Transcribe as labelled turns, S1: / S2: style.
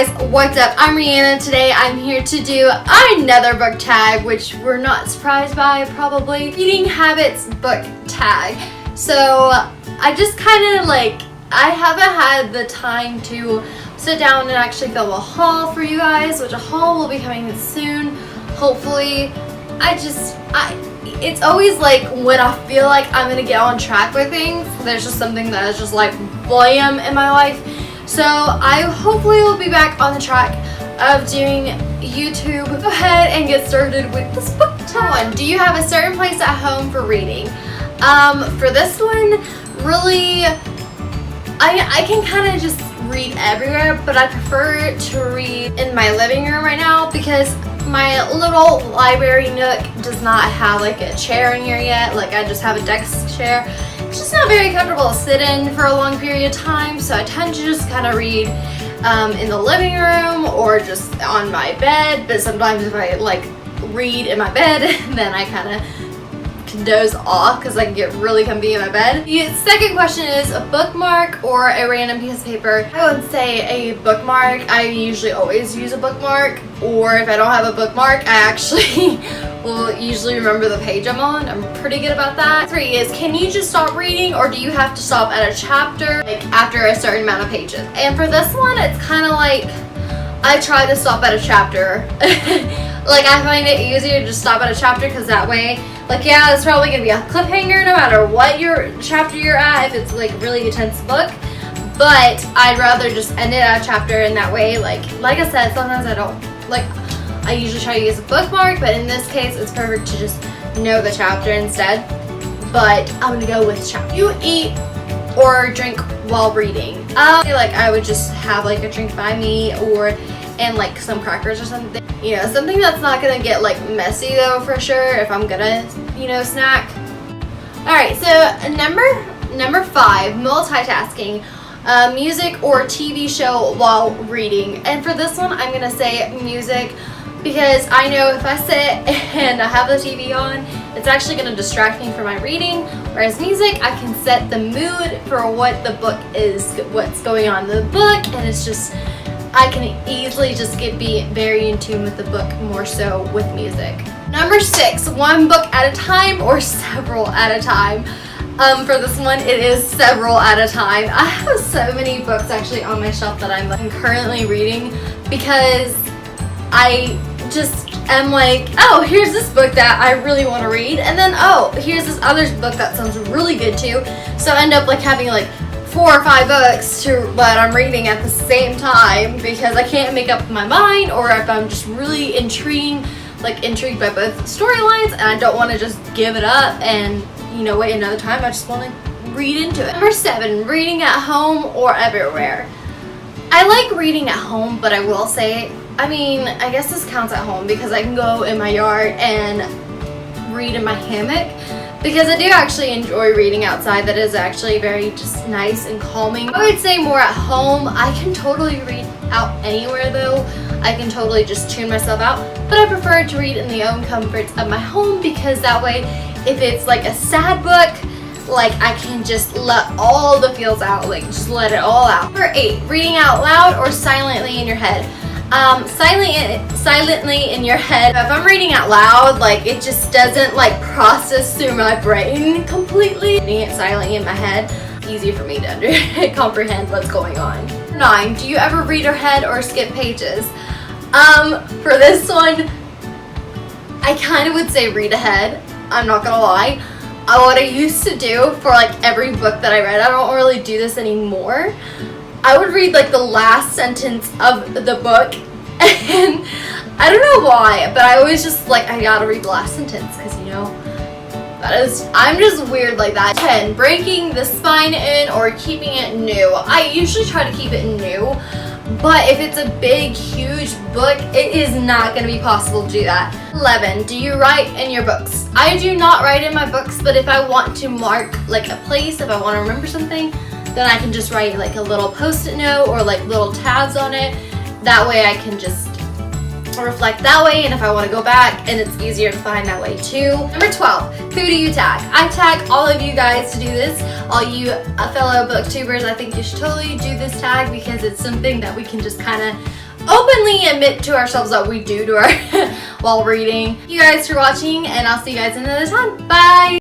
S1: guys, what's up? I'm Rihanna. Today I'm here to do another book tag, which we're not surprised by probably. Reading habits book tag. So I just kind of I haven't had the time to sit down and actually film a haul for you guys, which a haul will be coming soon, hopefully. It's always when I feel like I'm gonna get on track with things, there's just something that is just blam in my life. So I hopefully will be back on the track of doing YouTube. Go ahead and get started with this book tag. Do you have a certain place at home for reading? For this one, really, I can kind of just read everywhere, but I prefer to read in my living room right now because my little library nook does not have a chair in here yet. I just have a desk chair. It's just not very comfortable to sit in for a long period of time, so I tend to just kind of read in the living room or just on my bed. But sometimes if I read in my bed, then I kind of can doze off because I can get really comfy in my bed. The second question is a bookmark or a random piece of paper. I would say a bookmark. I usually always use a bookmark, or if I don't have a bookmark, I actually will usually remember the page I'm on. I'm pretty good about that. 3 is, can you just stop reading, or do you have to stop at a chapter after a certain amount of pages? And for this one, it's kind of I try to stop at a chapter. I find it easier to just stop at a chapter because that way, yeah, it's probably gonna be a cliffhanger no matter what chapter you're at if it's a really intense book. But I'd rather just end it at a chapter, and that way, like I said, sometimes I don't I usually try to use a bookmark, but in this case, it's perfect to just know the chapter instead. But I'm gonna go with chapter. You eat or drink while reading? I feel I would just have a drink by me and some crackers or something. Something that's not gonna get messy though, for sure, if I'm gonna, snack. Alright, so number 5, multitasking. Music or TV show while reading. And for this one, I'm gonna say music, because I know if I sit and I have the TV on, it's actually gonna distract me from my reading, whereas music, I can set the mood for what the book is, what's going on in the book, and it's just, I can easily just be very in tune with the book more so with music. Number 6, one book at a time or several at a time. For this one, it is several at a time. I have so many books actually on my shelf that I'm currently reading, because I just am oh, here's this book that I really want to read, and then, oh, here's this other book that sounds really good too. So I end up having 4 or 5 books that I'm reading at the same time, because I can't make up my mind, or if I'm just really intrigued by both storylines and I don't want to just give it up and wait another time. I just want to read into it. Number 7, reading at home or everywhere. I like reading at home, but I will say, I guess this counts at home because I can go in my yard and read in my hammock, because I do actually enjoy reading outside. That is actually very just nice and calming. I would say more at home. I can totally read out anywhere though. I can totally just tune myself out, but I prefer to read in the own comforts of my home, because that way, if it's a sad book, I can just let all the feels out, just let it all out. Number 8, reading out loud or silently in your head. Silently in your head. If I'm reading out loud, it just doesn't process through my brain completely. Reading it silently in my head, easier for me to comprehend what's going on. 9, do you ever read ahead or skip pages? For this one, I kind of would say read ahead. I'm not gonna lie. What I used to do for every book that I read, I don't really do this anymore. I would read the last sentence of the book, and I don't know why, but I always just I gotta read the last sentence, because I'm just weird like that. 10, breaking the spine in or keeping it new. I usually try to keep it new, but if it's a big, huge book, it is not going to be possible to do that. 11, do you write in your books? I do not write in my books, but if I want to mark a place, if I want to remember something, then I can just write a little post-it note or little tabs on it. That way I can just reflect that way, and if I want to go back, and it's easier to find that way too. Number 12, who do you tag? I tag all of you guys to do this. All you fellow booktubers, I think you should totally do this tag, because it's something that we can just kind of openly admit to ourselves that we do to our while reading. You guys for watching, and I'll see you guys another time. Bye!